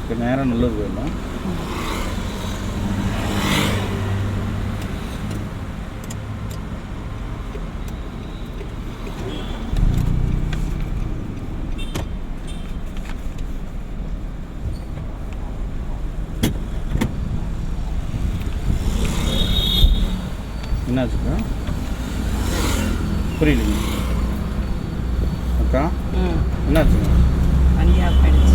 இப்போ நேராக நல்லூர் போயிடலாம். என்னாச்சுக்கா? புரியலைங்க அக்கா. என்னாச்சுங்க? பனியாக போயிடுச்சு.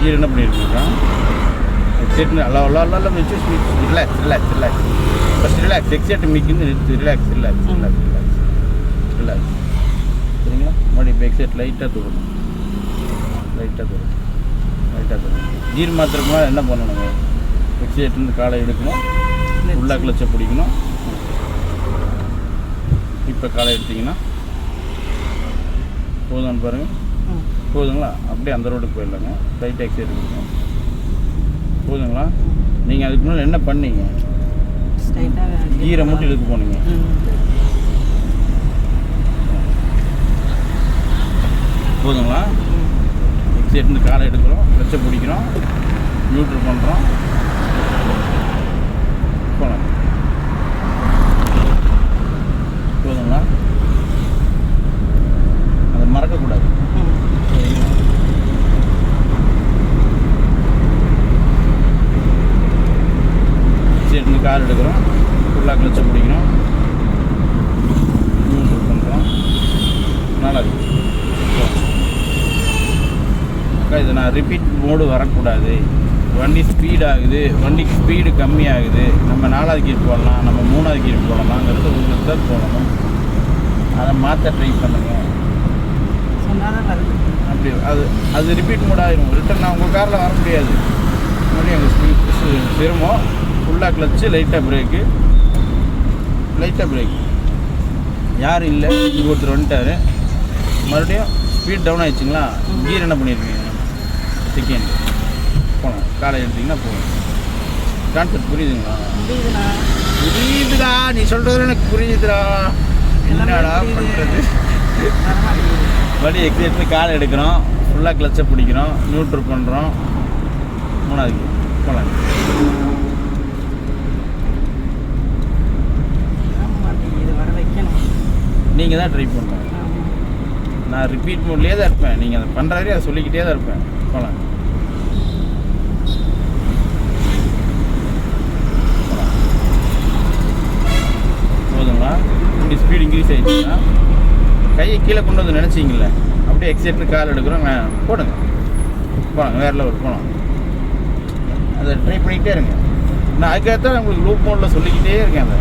கீர் என்ன பண்ணியிருக்கீங்களா? எக்ஸைட் அல்ல வச்சு relax relax relax first relax. Excite மிக்கின்னு நிறுத்து. Relax relax relax relax relax. சரிங்களா? மறுபடியும் இப்போ எக்ஸைட் லைட்டாக தூக்கணும். லைட்டாக தூக்கணும். லைட்டாக தூக்கணும். கீர் மாத்திரமா என்ன பண்ணணுங்க? எக்ஸைட்லேருந்து காலை எடுக்கணும். ஃபுல்லாக கிளச்சை பிடிக்கணும். இப்போ காலை எடுத்திங்கன்னா போதும்னு பாருங்கள். போதுங்களா? அப்படியே அந்த ரோடுக்கு போயிடலாங்க. லைட் எக்ஸைட் எடுக்கணும். போதுங்களா? நீங்கள் அதுக்கு முன்னாடி என்ன பண்ணீங்க? கீரை மட்டும் இழுத்து போனீங்க. போதுங்களா? எக்ஸைட்லேருந்து காலை எடுக்கிறோம். கிளச்சை பிடிக்கிறோம். நியூட்ரல் பண்ணுறோம். போகலாம். போதுங்களா? அதை மறக்கக்கூடாது. எக்ஸைட்லேருந்து கால் எடுக்கிறோம். ஃபுல்லாக கிளச்சை பிடிக்கிறோம். நியூட்ரல் பண்ணுறோம். நல்லா இருக்கு. இது நான் ரிப்பீட் மோடு வரக்கூடாது. வண்டி ஸ்பீட் ஆகுது. வண்டிக்கு ஸ்பீடு கம்மியாகுது. நம்ம 4வது கீர் போடலாம், நம்ம 3வது கீர் போடலாங்கிறது உங்களுக்கு தான் போடணும். அதை மாற்ற ட்ரை பண்ணுங்க. அப்படி அது ரிப்பீட் மோட் ஆகிடும். ரிட்டர்ன் நான் உங்கள் காரில் வர முடியாது. மறுபடியும் எங்கள் சிரமம். ஃபுல்லாக கிளச்சு, லைட்டாக பிரேக்கு, லைட்டாக பிரேக். யாரும் இல்லை, இங்கே ஒருத்தர் வந்துட்டார். மறுபடியும் ஸ்பீட் டவுன் ஆகிடுச்சிங்களா? கீர் என்ன பண்ணியிருக்கீங்க? செகண்ட் போகணும். காலை எடுத்திங்கன்னா போகணும். கான்செப்ட் புரியுதுங்களா? புரியுதுடா, நீ சொல்கிறது எனக்கு புரியுதுடா. என்னடா பண்ணுறது? மறுபடியும் எக்ஸைட்லேருந்து காலை எடுக்கிறோம். ஃபுல்லாக கிளச்சை பிடிக்கிறோம். நியூட்ரல் பண்ணுறோம். 3வது போகலாம். நீங்கள் தான் ட்ரை பண்ணணும். நான் ரிப்பீட் மோட்லேயே தான் இருப்பேன். நீங்கள் அதை பண்ணுறாரே அதை சொல்லிக்கிட்டே தான் இருப்பேன். போகலாம். போதுங்களா? இப்படி ஸ்பீட் இன்க்ரீஸ் ஆகிடுச்சுன்னா கையை கீழே கொண்டு வந்து நினச்சிங்கள, அப்படியே எக்ஸைட்டு கால் எடுக்கிறோம். போடுங்க. போகலாம். வேறு லெவல் போகலாம். அதை ட்ரை பண்ணிக்கிட்டே இருங்க. நான் அதுக்காகத்தான் உங்களுக்கு லூப் மோடில் சொல்லிக்கிட்டே இருக்கேன். அதை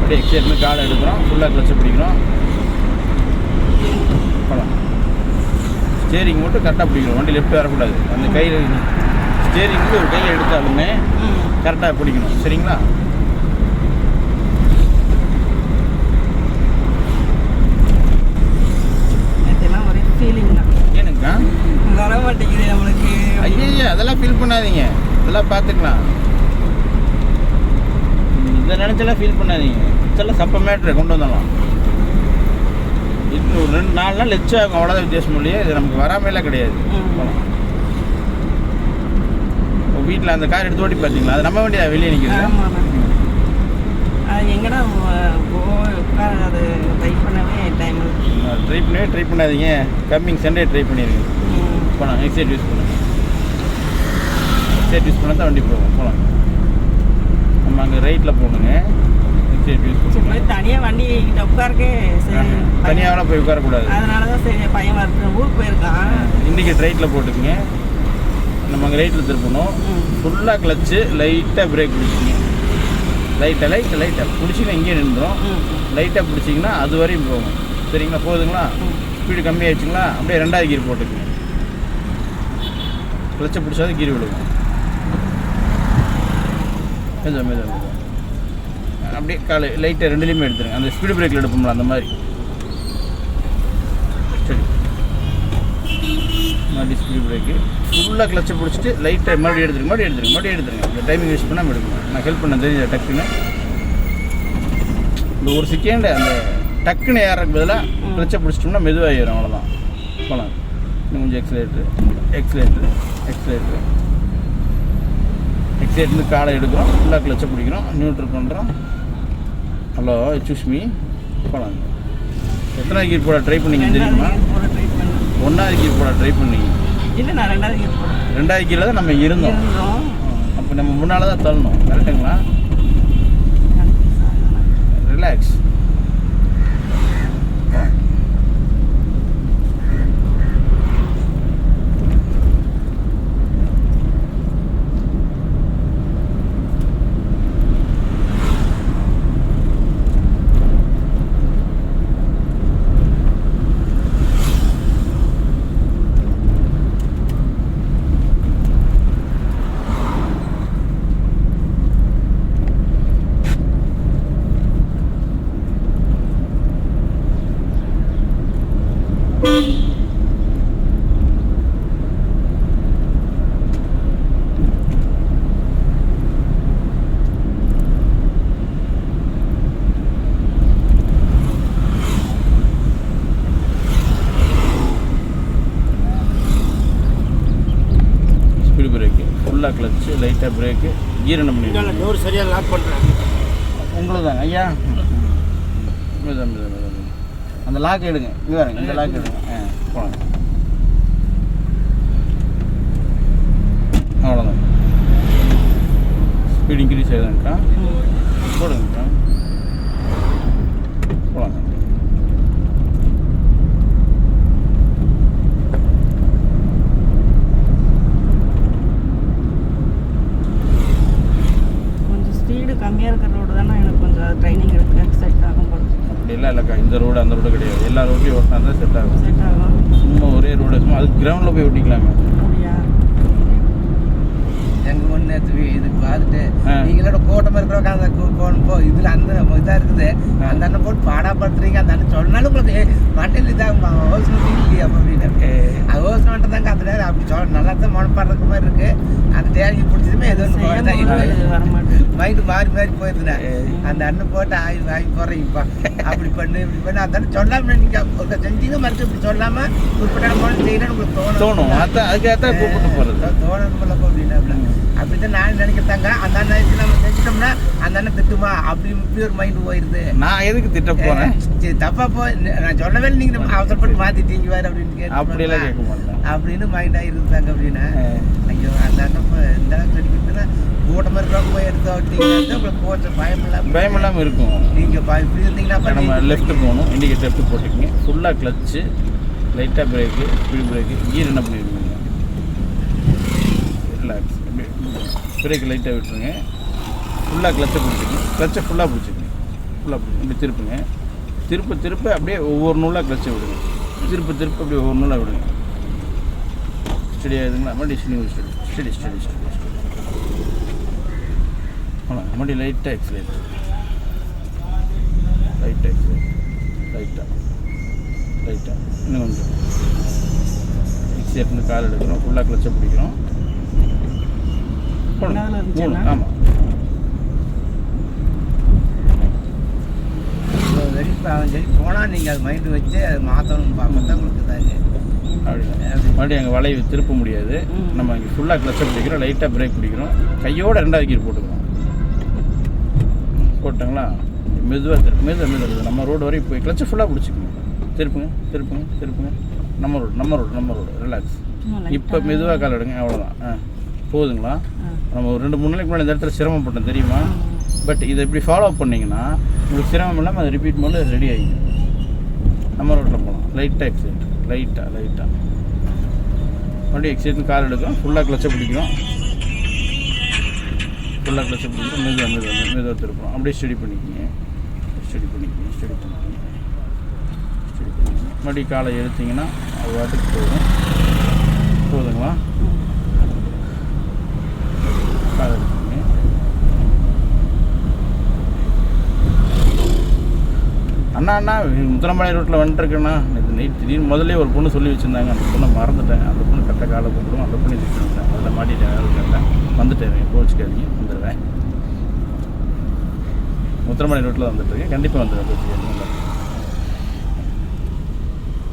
அப்படியே எக்ஸைட்லேருந்து காலை எடுக்கிறோம். ஃபுல்லாக கிளச்சை பிடிக்கிறோம். போகலாம். ஸ்டேரிங் மட்டும் கரெக்டாக பிடிக்கணும். வண்டி லெஃப்ட் வரக்கூடாது. அந்த கையில் ஸ்டேரிங் வந்து ஒரு கையில் எடுத்தாலுமே கரெக்டாக பிடிக்கணும். சரிங்களா? ஒரே ஃபீலிங் தான். ஏனுக்கா வர மாட்டேங்குது நம்மளுக்கு. ஐயா அதெல்லாம் ஃபீல் பண்ணாதீங்க. அதெல்லாம் பார்த்துக்கலாம். இதை நினச்செல்லாம் ஃபீல் பண்ணாதீங்க. இதெல்லாம் சப்ப மேட்ரு கொண்டு வந்துடலாம். இன்னும் ஒரு 2-4 நாள் லெச்சு ஆகும். அவ்வளோதான் வித்தியாசம் இல்லையே. இது நமக்கு வராமலாம் கிடையாது. வீட்டில் அந்த கார் எடுத்து ஓட்டி பார்த்தீங்களா? அது நம்ம வண்டியா வெளியே நிற்கிது. எங்கடா அது ட்ரை பண்ணாதீங்க. கம்மிங் சண்டே ட்ரை பண்ணிடுங்க. போகலாம். எக்ஸைட் யூஸ் பண்ணுங்க. எக்ஸைட் யூஸ் பண்ணால் தான் வண்டி போகும். போகலாம். நம்ம அங்கே ரைட்டில் போகணுங்க. எக்ஸைட் யூஸ் பண்ணுங்க. தனியாக வண்டி உட்காருக்கே தனியாகலாம் போய் உட்காரக்கூடாது. அதனால தான் சரி பையன் வர ஊருக்கு போயிருக்கான். இண்டிகேட் ரைட்டில் போட்டுக்குங்க. நம்ம அங்கே ரைட்டில் திருப்பணும். ஃபுல்லாக கிளச்சு, லைட்டாக பிரேக் பிடிச்சிங்க. லைட்டாக பிடிச்சிங்கன்னா இங்கேயே நின்றுடும். லைட்டாக பிடிச்சிங்கன்னா அது வரையும் போகும். சரிங்களா? போதுங்களா? ஸ்பீடு கம்மியாகிடுச்சுங்களா? அப்படியே 2வது கீர் போட்டுக்குங்க. கிளச்சை பிடிச்சாது கீர் விடுங்க. மெதுவாக அப்படியே காலை லைட்டாக 2லேயுமே எடுத்துருங்க. அந்த ஸ்பீடு பிரேக்கில் எடுப்போம்ல அந்த மாதிரி ஸ்டடி. மறுபடியும் ஸ்பீட் பிரேக்கு. ஃபுல்லாக கிளச்சை பிடிச்சிட்டு லைட்டாக மறுபடியும் எடுத்துருங்க. இந்த டைமிங் யூஸ் பண்ணாமல் எடுக்கணும். நான் ஹெல்ப் பண்ண தெரிஞ்ச டக்குன்னு இந்த ஒரு செகண்ட் அந்த டக்குன்னு ஏறக்கு பதிலாக கிளச்சை பிடிச்சிட்டோம்னா மெதுவாக ஏறும். அவ்வளோதான். போகலாம். இன்னும் கொஞ்சம் எக்ஸலேட்டர் காலை எடுக்கிறோம். ஃபுல்லாக கிளச்சை பிடிக்கிறோம். நியூட்ரல் பண்ணுறோம். Hello excuse me. போகலாம். எத்தனாவது கீர் போட ட்ரை பண்ணீங்க தெரியுமா? ஒன்றாவது கீர் போட ட்ரை பண்ணீங்க. இல்லை, நான் ரெண்டாவது கீர் போடுறேன். ரெண்டாவது கீரில் தான் நம்ம இருந்தோம். அப்போ நம்ம முன்னால் தான் தள்ளணும். கரெக்டுங்களா? ரிலாக்ஸ். ஃபுல்லாக கிளச்சு, லைட்டாக பிரேக்கு, கீர் என்ன பண்ணி டோர் சரியாக லாக் பண்ணுறேன். உங்களுக்கு தாங்க ஐயா. அந்த லாக் எடுங்க. இங்கே வரேங்க, இந்த லாக் எடுங்க. போகலாம். அவ்வளோதான். ஸ்பீட் இன்க்ரீஸ் ஆகுதுங்கக்கா. போடுங்கக்கா. போகலாங்க. கம்மியாக இருக்கிற ரோடு தானே எனக்கு கொஞ்சம் ட்ரைனிங் எடுக்க செட் ஆகும் போல. அப்படிலாம் இல்லைக்கா. இந்த ரோடு அந்த ரோடு கிடையாது. எல்லா ரோட்லையும் ஓட்டினா தான் செட் ஆகும். சும்மா ஒரே ரோடு சும்மா அதுக்கு கிரவுண்டில் போய் ஓட்டிக்கலாங்க. அப்படியா? எங்கள் ஒன்று நேற்று இது பார்த்துட்டு நீங்களோட கூட்டம் இருக்கிறவங்க அந்த போகணும் இதில் அந்த இதாக இருக்குது. அந்த அண்ணன் போட்டு பாடாப்படுத்துறீங்க. அந்த அண்ணன் சொன்னாலும் உங்களுக்கு மண்டையில் இதாக யோசனை இல்லையா அப்படின்னு. அது யோசனை மட்டும் தாங்க அந்த நேரம் அப்படி நல்லா தான் மனப்பாடுற மாதிரி இருக்குது. அந்த தேங்கி பிடிச்சதுமே ஏதோ மைண்டு மாறி போயிருதுண்ணே. அந்த அண்ணன் போட்டு ஆகி போடுறீங்கப்பா அப்படி பண்ணு இப்படி பண்ணு. அந்த அண்ணன் சொல்லாமல் நீங்கள் ஒரு செஞ்சீங்க மறுத்து இப்படி சொல்லாமல் குறிப்பிட்ட போன செய்யணும்னு உங்களுக்கு தோணும். அதுக்காகத்தான் கூப்பிட்டு போகிறது தோணணுமில்ல அப்படின்னு அப்படிதான் நான் நினைக்கிறதாங்க. அந்த அண்ணன் நம்ம செஞ்சிட்டோம்னா அந்த அண்ணன் திட்டுமா அப்படி இப்படி ஒரு மைண்டு போயிருது. நான் எதுக்கு திட்ட போறேன்? சரி தப்பா நான் சொல்லவே நீங்க அவசரப்பட்டு மாத்திட்டீங்க வேறு அப்படின்னு அப்படியெல்லாம் கேட்க மாட்டேன் அப்படின்னு மைண்ட் ஆயிருந்தாங்க அப்படின்னா. ஐயோ அந்த அண்ணன் இந்த அளவுக்கு அடிக்கிறதுனா கூட்டமாக இருக்கிறவங்க போய் எடுத்து விட்டீங்கன்னா உங்களுக்கு கொஞ்சம் பயம் இல்லாமல் இருக்கும். நீங்கள் இப்படி இருந்தீங்கன்னா நம்ம லெஃப்ட் போகணும். இண்டிகேட்டர் லெஃப்ட் போட்டுக்கங்க. ஃபுல்லாக கிளச்சு, லைட்டாக பிரேக்கு, ஸ்பீட் பிரேக்கு, கீர் என்ன பண்ணிருக்கீங்க? ரிலாக்ஸ். பிரேக் லைட்டாக விட்டுருங்க. ஃபுல்லாக கிளச்சை பிடிச்சிக்கங்க. கிளச்சை ஃபுல்லாக பிடிச்சிக்கங்க. இப்படி திருப்புங்க. திருப்ப அப்படியே ஒவ்வொரு நூலாக கிளச்சை விடுங்க. திருப்ப அப்படியே ஒவ்வொரு நூலாக விடுங்க. ஸ்டடி ஆகுதுங்களா? மறுபடியும் ஸ்டடி. மறுபடியும் லைட்டாக எக்ஸலேட்டர். லைட்டாக இன்னும் கொஞ்சம் எக்ஸலேட்டர் கால் எடுக்கிறோம். ஃபுல்லாக கிளச்சை பிடிக்கிறோம். ஆமாம். சரி போனால் நீங்கள் அது மைண்டு வச்சு அதை மாற்றணும் பார்க்க தான் உங்களுக்கு தாங்க. மறுபடியும் அங்கே வளைவு திருப்ப முடியாது. நம்ம இங்கே ஃபுல்லாக கிளச்சை பிடிக்கிறோம். லைட்டாக பிரேக் பிடிக்கிறோம். கையோட ரெண்டாவது கீர் போட்டுக்கிறோம். போட்டாங்களா? மெதுவாக மெதுவாக நம்ம ரோடு வரையும் போய் கிளச்சை ஃபுல்லாக பிடிச்சிக்கணும். திருப்புங்க. நம்ம ரோடு. ரிலாக்ஸ். இப்போ மெதுவாக கால் எடுங்க. அவ்வளோதான். போகுதுங்களா? நம்ம ஒரு 2-3 நாளைக்கு முன்னாடி இந்த இடத்துல சிரமப்பட்டோம் தெரியுமா? பட் இதை இப்படி ஃபாலோ பண்ணிங்கன்னா உங்களுக்கு சிரமம் இல்லாமல் அதை ரிப்பீட் பண்ணி ரெடி ஆகிடும். நம்ம ரோட்டில் போகலாம். லைட்டாக எக்ஸைட். லைட்டாக மறுபடியும் எக்ஸைட்னு கால் எடுக்கிறோம். ஃபுல்லாக கிளச்சை பிடிக்கிறோம். மெதுவாக திருப்போம். அப்படியே ஸ்டடி பண்ணிக்கிங்க. மறுபடியும் காலை எடுத்திங்கன்னா அது வாட்டுக்கு போதுங்களா? காலை எடுத்துங்க. அண்ணா முத்தனம்பாளையம் ரோட்டில் வந்துட்டுருக்கேண்ணா. நைட் திடீர்னு முதல்ல ஒரு பொண்ணு சொல்லி வச்சுருந்தாங்க, அந்த பொண்ணை மறந்துட்டேன். அந்த பொண்ணு கரெக்டாக காலை கூப்பிடுவோம், அந்த பொண்ணு திட்டேன், அதில் மாட்டிட்டேன். கேட்டேன், வந்துட்டேன், கோச்சிக்காதீங்க, வந்துடுவேன். முத்திரமணி ரோட்டில் வந்துட்டுருக்கேன், கண்டிப்பாக வந்துடுவேன், கோச்சிக்காதீங்க.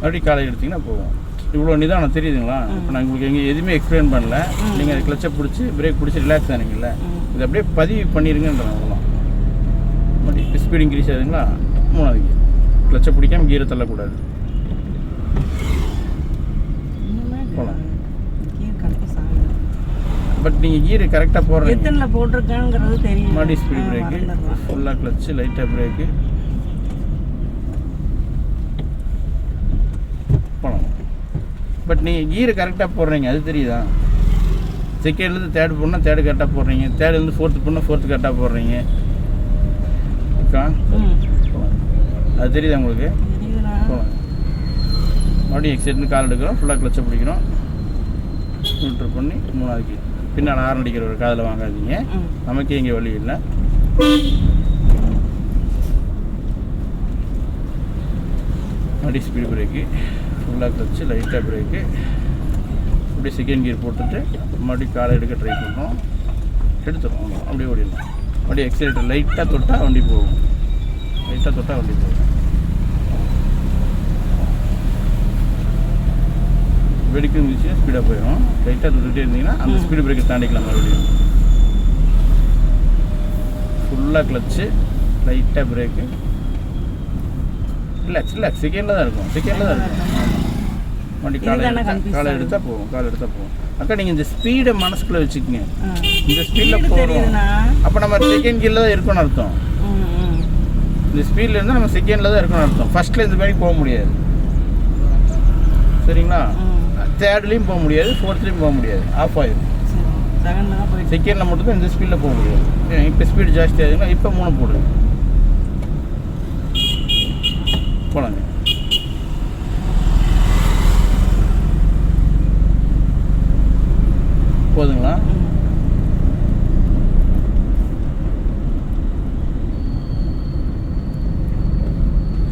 மறுபடியும் காலை எடுத்திங்கன்னா போவோம். இவ்வளோ நிதானம் தெரியுதுங்களா? இப்போ நான் உங்களுக்கு எங்கே எதுவுமே எக்ஸ்பிளைன் பண்ணல. நீங்கள் அதை கிளச்சை பிடிச்சி பிரேக் பிடிச்சி ரிலாக்ஸ் ஆனீங்கல்ல, இது அப்படியே பதிவு பண்ணிடுங்கன்றாங்க. அவ்வளோதான். மறுபடியும் ஸ்பீடு இன்க்ரீஸ் ஆகுதுங்களா? 3வது கியர். கிளச்சை பிடிக்காம கீரை தள்ளக்கூடாது. போகலாம். பட் நீங்கள் கீரை கரெக்டாக போடுறீங்க. எத்தனை போட்டிருக்காங்கிறது தெரியும். மறுபடியும் ஸ்பீடு பிரேக்கு, ஃபுல்லாக கிளச்சு, லைட்டாக பிரேக்கு போகலாம். பட் நீங்கள் கீரை கரெக்டாக போடுறீங்க, அது தெரியுதா? செகண்ட்லேருந்து தேர்டு போடணும், தேர்டு கரெக்டாக போடுறீங்க. தேர்ட்லேருந்து ஃபோர்த்து போடணும், ஃபோர்த்து கரெக்டாக போடுறீங்க. ஓகே, அது தெரியுதா உங்களுக்கு? போகலாம். மறுபடியும் எக்ஸைட்னு கால் எடுக்கிறோம், ஃபுல்லாக கிளச்சை பிடிக்கிறோம், ஃபில்டர் பண்ணி 3வது கீர். பின்னால் ஹார்ன் அடிக்கிற ஒரு காதில் வாங்காதீங்க, நமக்கே இங்கே வழி இல்லை. மறுபடியும் ஸ்பீடு பிரேக்கு, ஃபுல்லாக கிளச்சு, லைட்டாக பிரேக்கு, அப்படியே செகண்ட் கியர் போட்டுட்டு மறுபடியும் காலை எடுக்க ட்ரை பண்ணோம், எடுத்துரும், அப்படியே ஓடிடலாம். மறுபடியும் எக்ஸைலேட்டர் லைட்டாக தொட்டால் வண்டி போகும், லைட்டாக தொட்டால் வண்டி போகும். வெடிக்க இருந்துச்சுன்னா ஸ்பீடாக போயிடும். லைட்டாக தொட்டுகிட்டே இருந்தீங்கன்னா அந்த ஸ்பீடு பிரேக்கை தாண்டிக்கலாம். மறுபடியும் ஃபுல்லாக கிளச்சு, லைட்டாக பிரேக்கு, ரிலாக்ஸ் ரிலாக்ஸ். செகண்டில் தான் இருக்கும், செகண்டில் தான் இருக்கும். ஆமாம், வண்டி காலை எடுத்தால் போகும், காலை எடுத்தால் போகும். அக்கா நீங்கள் இந்த ஸ்பீடை மனசுக்குள்ளே வச்சுக்கோங்க. இந்த ஸ்பீடில் போகிறோம், அப்போ நம்ம செகண்ட் கீரில் தான் இருக்கணும்னு அர்த்தம். இந்த ஸ்பீடில் இருந்தால் நம்ம செகண்டில் தான் இருக்கணும்னு அர்த்தம். ஃபஸ்ட்டில் இந்த மாதிரி போக முடியாது, சரிங்களா? தேர்ட்லேயும் போக முடியாது, ஃபோர்த்லேயும் போக முடியாது, ஆஃப் ஆயிடும். செகண்டில் மட்டும்தான் இந்த ஸ்பீடில் போக முடியாது. இப்போ ஸ்பீடு ஜாஸ்தி ஆகுதுன்னா இப்போ 3 போடுது. போலாங்க. போதுங்களா?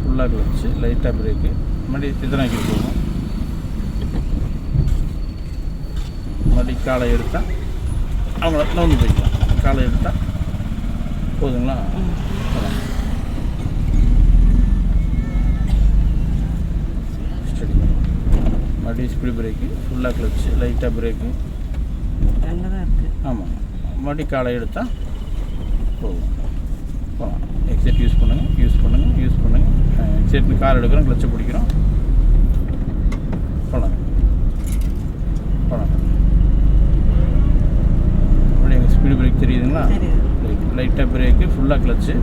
ஃபுல்லாக வச்சு லைட்டாக பிரேக்கு, மறுபடியும் சித்தனாக்கி போகும். மறுபடியும் காலை எடுத்தால் அவங்கள நோந்து போய்க்கலாம். காலை எடுத்தால் போதுங்களா? மறுபடியும் ஸ்பீடு பிரேக்கு, ஃபுல்லாக கிளச்சு, லைட்டாக பிரேக்கு, ஆமாம். மறுபடியும் காலை எடுத்தால் போகும், போகலாம். எக்ஸைட் யூஸ் பண்ணுங்கள், யூஸ் பண்ணுங்கள், யூஸ் பண்ணுங்கள். எக்ஸைட்னு கால் எடுக்கிறோம், கிளச்சை பிடிக்கிறோம், போகலாம், போகலாம். மறுபடியும் எங்கள் ஸ்பீடு பிரேக் தெரியுதுங்களா? லைட்டாக பிரேக்கு, ஃபுல்லாக கிளச்சு,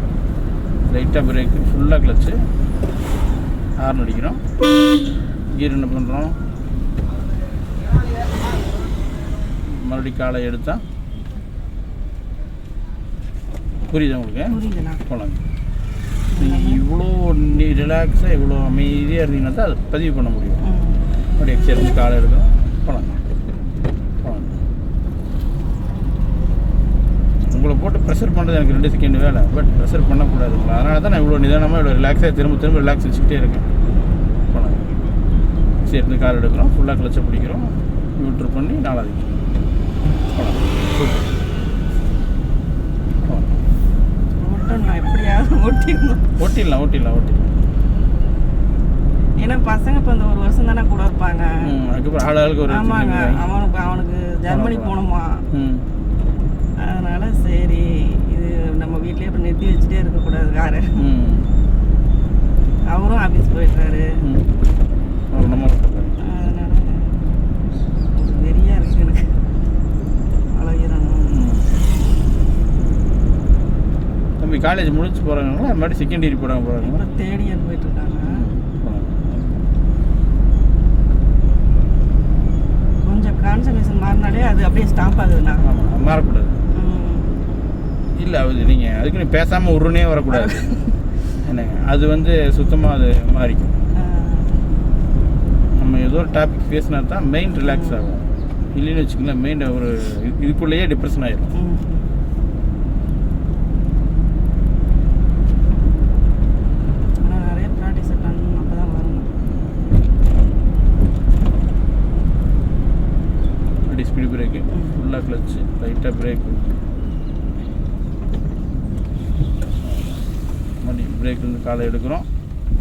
லைட்டாக பிரேக்கு, ஃபுல்லாக கிளச்சு, ஹார்ன் அடிக்கிறோம். கீர் என்ன பண்ணுறோம்? மறுபடியும் காலை எடுத்தால் புரியுதா உங்களுக்கு? போகலாங்க. நீங்கள் இவ்வளோ ரிலாக்ஸாக இவ்வளோ அமைதியாக இருந்தீங்கன்னா தான் அதை பதிவு பண்ண முடியும். மறுபடியும் எக்ஸைட் காலை எடுக்கிறோம், போகலாங்க, போகலாங்க. உங்களை போட்டு ப்ரெஷர் பண்ணுறது எனக்கு 2 செகண்ட் வேலை, பட் ப்ரெஷர் பண்ணக்கூடாது உங்களை. அதனால தான் நான் இவ்வளோ நிதானமாக இவ்வளோ ரிலாக்ஸாக திரும்ப திரும்ப ரிலாக்ஸ் வச்சுக்கிட்டே இருக்கேன். போகலாங்க. எக்ஸைட்னு கால் எடுக்கிறோம், ஃபுல்லாக கிளச்சை பிடிக்கிறோம், நியூட்ரு பண்ணி 4வது கீர். ஓட்டிடலாம், ஓட்டிடலாம், ஓட்டிடலாம். ஏன்னா பசங்க இப்போ இந்த 1 வருஷம் தானே கூட இருப்பாங்க. அதுக்கப்புறம் ஆளுக்கு ஒரு ஆமாங்க, அவனுக்கு ஜெர்மனி போகணுமா, அதனால சரி இது நம்ம வீட்லேயே இப்போ நிறுத்தி வச்சுட்டே இருக்கக்கூடாது காரு. அவரும் ஆஃபீஸ் போயிடுறாரு, அதனால வெறியா இருக்கு எனக்கு. தம்பி காலேஜ் முடிச்சு போகிறாங்களா? மறுபடியும் செகண்ட் இயர் போகிறாங்களா? 3rd இயர் போயிட்டுருக்காங்க. கொஞ்சம் கான்சன்ட்ரேஷன் மாறினாலே அது அப்படியே ஸ்டாப் ஆகுதுண்ணா. ஆமாம், மாறக்கூடாது. இல்லை அது நீங்கள் அதுக்கு நீ பேசாமல் உருனே வரக்கூடாது. என்னங்க அது வந்து சுத்தமாக அது மாறிக்கும். நம்ம ஏதோ ஒரு டாபிக் பேசினா தான் மெயின் ரிலாக்ஸ் ஆகும். இல்லைன்னு வச்சுக்கோங்களேன், மெயின் ஒரு இதுக்குள்ளேயே டிப்ரெஷன் ஆகிடும். பிரேக்கு, ஃபுல்லாக கிளச்சு, லைட்டாக பிரேக்கு, வண்டி பிரேக்லேருந்து காலை எடுக்கிறோம்,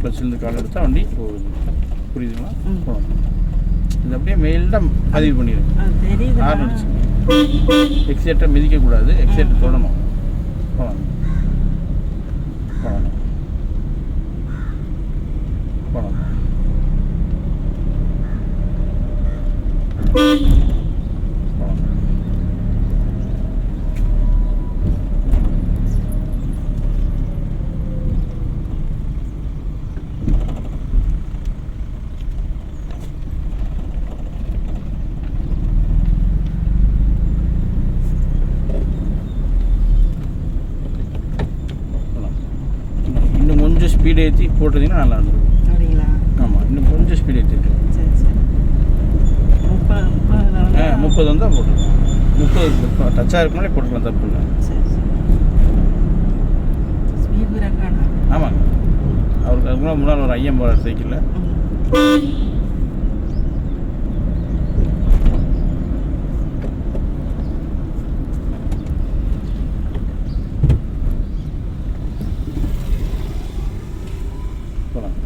கிளச்சிலேருந்து காலை எடுத்தால் வண்டி போகுது. புரியுதுங்களா? போகணும். இது அப்படியே மெயில்டாக பதிவு பண்ணிடுங்க. ஹார்ன் அடிச்சு எக்ஸேட்டை மிதிக்கக்கூடாது, எக்ஸேட்டை தொடணும். போகணும் போகணும் போகணும். இன்னும் கொஞ்சம் ஸ்பீடு ஏற்றி போட்டுறீங்கன்னா நல்லா இருந்துருக்கும். அப்படிங்களா? ஆமாம், இன்னும் கொஞ்சம் ஸ்பீடு ஏற்றிட்டு சரி சரி. 30 வந்தால் போட்டுருக்கலாம். 30 டச்சாக இருக்குனாலே போட்டுக்கலாம், தப்பு இல்லை. சரி சரி. ஸ்பீட் பிரேக்கானா? ஆமாங்க, அவருக்கு அதுக்கு முன்னால் ஒரு ஐயம் போகிறார் சைக்கிளில். போகலாம்.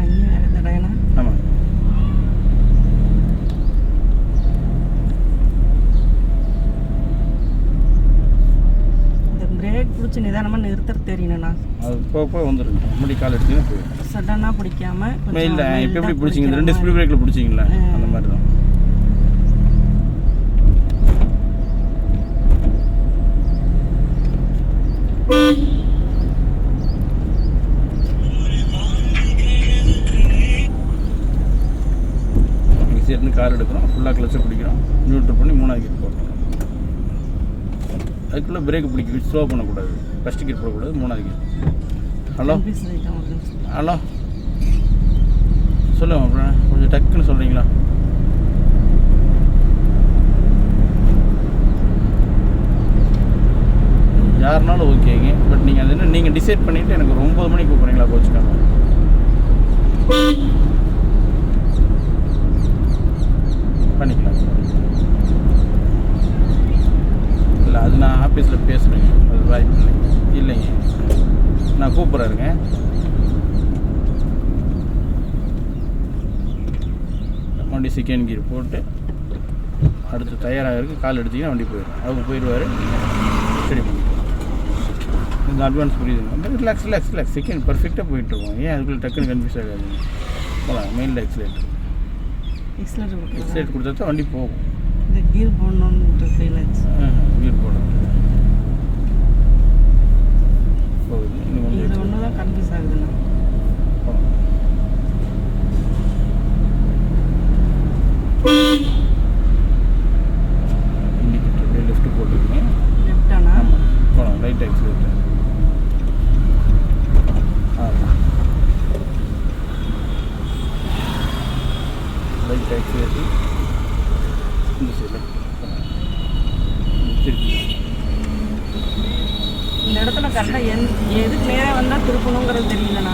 அங்கே வேறு தடையானா? ஆமாங்க. இந்த பிரேக் பிடிச்சி நிதானமாக நிறுத்துறது தெரியணுண்ணா. அது போக போக வந்துடுங்க. முடி கால் எடுத்தீங்கன்னா போயிடும். சடனாக பிடிக்காம மெயிலில் இப்போ எப்படி பிடிச்சிங்க? இந்த 2 ஸ்பீட் பிரேக்கில் பிடிச்சிங்களா? அந்த மாதிரி தான். இருந்து கால் எடுக்கிறோம், ஃபுல்லாக கிளச்சை பிடிக்கிறோம், நியூட்ரல் பண்ணி 3வது கியர் போடுறோம். அதுக்குள்ளே பிரேக் பிடிக்க ஸ்லோ பண்ணக்கூடாது, ஃபஸ்ட்டு கியர் போடக்கூடாது, 3வது கியர். ஹலோ ஹலோ, சொல்லுங்கள் அப்புறம் கொஞ்சம் டக்குன்னு சொல்கிறீங்களா? யாருனாலும் ஓகேங்க, பட் நீங்கள் அது என்ன நீங்கள் டிசைட் பண்ணிவிட்டு எனக்கு ஒரு 9 மணிக்கு கூப்பிட்றீங்களா கோச்சுக்காம? பண்ணிக்கலாம். இல்லை, அது நான் ஆஃபீஸில் பேசுகிறேங்க, அது வாய்ப்பு இல்லைங்க. இல்லைங்க, நான் கூப்பிட்றேங்க. வண்டி செகண்ட் கியர் போட்டு அடுத்து தயாராக இருக்குது, கால் எடுத்திங்கன்னா வண்டி போயிடும். அவங்க போயிடுவார், சரி பண்ணிக்கலாம். இந்த அட்வான்ஸ் புரியுதுங்க. ரிலாக்ஸ் ரிலாக்ஸ் ரிலாக்ஸ், செகண்ட் பர்ஃபெக்டாக போயிட்டுருக்கோம். ஏன் அதுக்குள்ளே டக்குன்னு கன்ஃபியூஸ் ஆகாதுங்க. போகலாம். மெயினில் எக்ஸலேட்டர் கொடுத்தா தான் வண்டி போகும். இந்த கீர் போடணுன்ற ஃபீல் ஆச்சு. கீர் போடணும் போகுது. இன்னும் கொஞ்சம் இது ஒன்று தான் கன்ஃபியூஸ் ஆகுதுண்ணா. இண்டிகேட்டர் அப்படியே லெஃப்ட் போட்டுருக்கீங்க. லெஃப்டானா? ஆமாம், போகலாம். Right escalator. ரைட் எக்ஸலேட்டர் இந்த சைடில் திருப்பி. இந்த இடத்துல கரெக்டாக எதுக்கு நேராக வந்தால் திருப்பணுங்கிறது தெரியலண்ணா.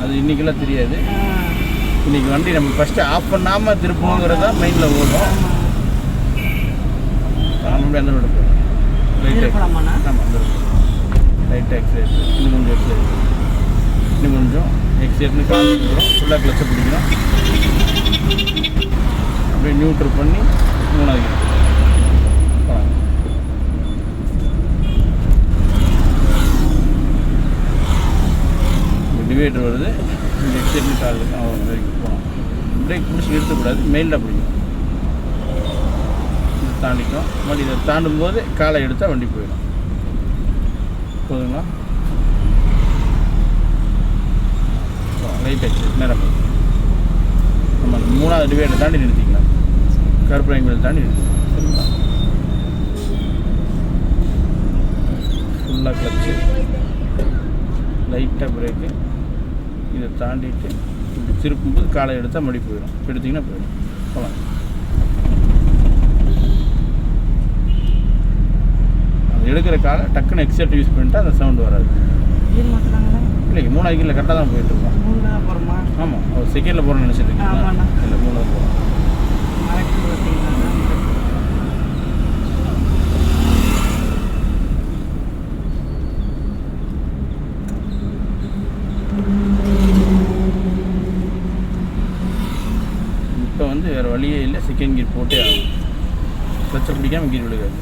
அது இன்றைக்கெல்லாம் தெரியாது. இன்றைக்கி வண்டி நம்ம ஃபஸ்ட்டு ஆஃப் பண்ணாமல் திருப்பணுங்கிறது தான் மெயினில் ஓடும். நம்ம அந்த ரோடு போகலாம். ரைட் போகலாமாண்ணா? ஆமாம், அந்த ரோடு. ரைட் எக்ஸலேட்டர், இன்னும் கொஞ்சம் எக்ஸலேட்டர், இன்னும் கொஞ்சம் எக்ஸலேட்டர்னு கால் பிடிக்கிறோம், ஃபுல்லாக கிளச்சை பிடிக்கிறோம், அப்படியே நியூட்ரல் பண்ணி 3வது கியர் போகலாம். டிவைடர் வருது, இந்த எக்ஸலேட்டர்னு கால் இருக்கு, அவ்வளோ வரைக்கும் போகலாம். பிரேக் பிடிச்சி நிறுத்தக்கூடாது, மெயிலில் பிடிக்கும். இது தாண்டிக்கும். வண்டி இதை தாண்டும் போது காலை எடுத்தால் வண்டி போயிடும். போதுங்களா? ரைட் எக்ஸலேட்டர் நேரம் போதும். நம்ம 3வது டிவைடரை தாண்டி நிறுத்திக்கலாம். கருப்பு லைன் தாண்டி நிறுத்திக்கலாம். சரிங்களா? ஃபுல்லாக கிளச்சு, லைட்டாக பிரேக்கு, இதை தாண்டிட்டு இப்படி திருப்பும்போது காலை எடுத்தால் மடி போயிடும், எடுத்திங்கன்னா போயிடும். போகலாம். அது எடுக்கிற காலை டக்குன்னு எக்ஸெட் யூஸ் பண்ணிட்டா அந்த சவுண்டு வராது. கீர் மாற்றுறாங்களா? இல்லைங்க, 3 கீரில் கரெக்டாக தான் போயிட்டுருக்கோம். 3 தான் போகிறோமா? ஆமாம், ஒரு செகண்டில் போகிறோன்னு நினச்சிட்டு இருக்கீங்களா? ஆமாண்ணா. இல்லை, 3 தான் போகிறோம். மறக்க பார்த்தீங்களா? இப்போ வந்து வேறு வழியே இல்லை, செகண்ட் கீர் போட்டே ஆகும். கிளச்சை பிடிக்காமல் கீர் விழுகாது.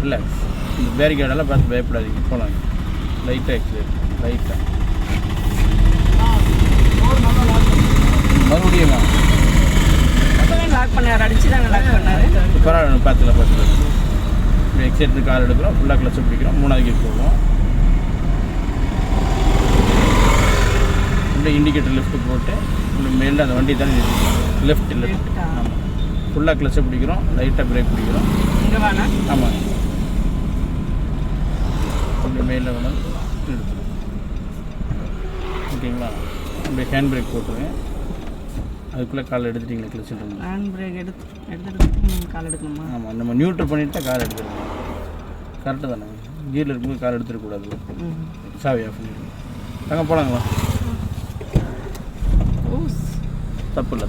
ரிலாக்ஸ். இந்த பேரிகேடெல்லாம் பார்த்து பயப்படாதீங்க, போகலாம். லைட்டாக எக்ஸிலேட், லைட்டாக மறுபடியும் அப்போவே லாக் பண்ணார், அடிச்சு தாங்க லாக் பண்ணார். பரவாயில்ல, பார்த்துக்கலாம். இப்படி எக்ஸைட்டு கால் எடுக்கிறோம், ஃபுல்லாக கிளச்சை பிடிக்கிறோம், 3வது கீர் போடுவோம். இப்படி இண்டிகேட்டர் லெஃப்ட்டு போட்டு இப்படி மேலே அந்த வண்டி தானே லெஃப்ட். ஆமாம், ஃபுல்லாக கிளச்சை பிடிக்கிறோம், லைட்டாக பிரேக் பிடிக்கிறோம். இங்கே வேணா? ஆமாம், அப்படி மேலே வேணால் எடுத்துருவோம். ஓகேங்களா? அப்படியே ஹேண்ட் பிரேக் போட்டுருவேன். அதுக்குள்ளே கால் எடுத்துட்டிங்களா கிளச்சிட்டு? ஹேண்ட் பிரேக் எடுத்துட்டு கால் எடுக்கணுமா? ஆமாம், நம்ம நியூட்ரல் பண்ணிவிட்டு கால் எடுத்துருக்கோம். கரெக்டு தானே? கீரில் இருக்கும்போது கால் எடுத்துடக்கூடாது. சாவி ஆஃப் பண்ணிடுவோம். அங்கே போகலாங்களா? தப்பு இல்லை.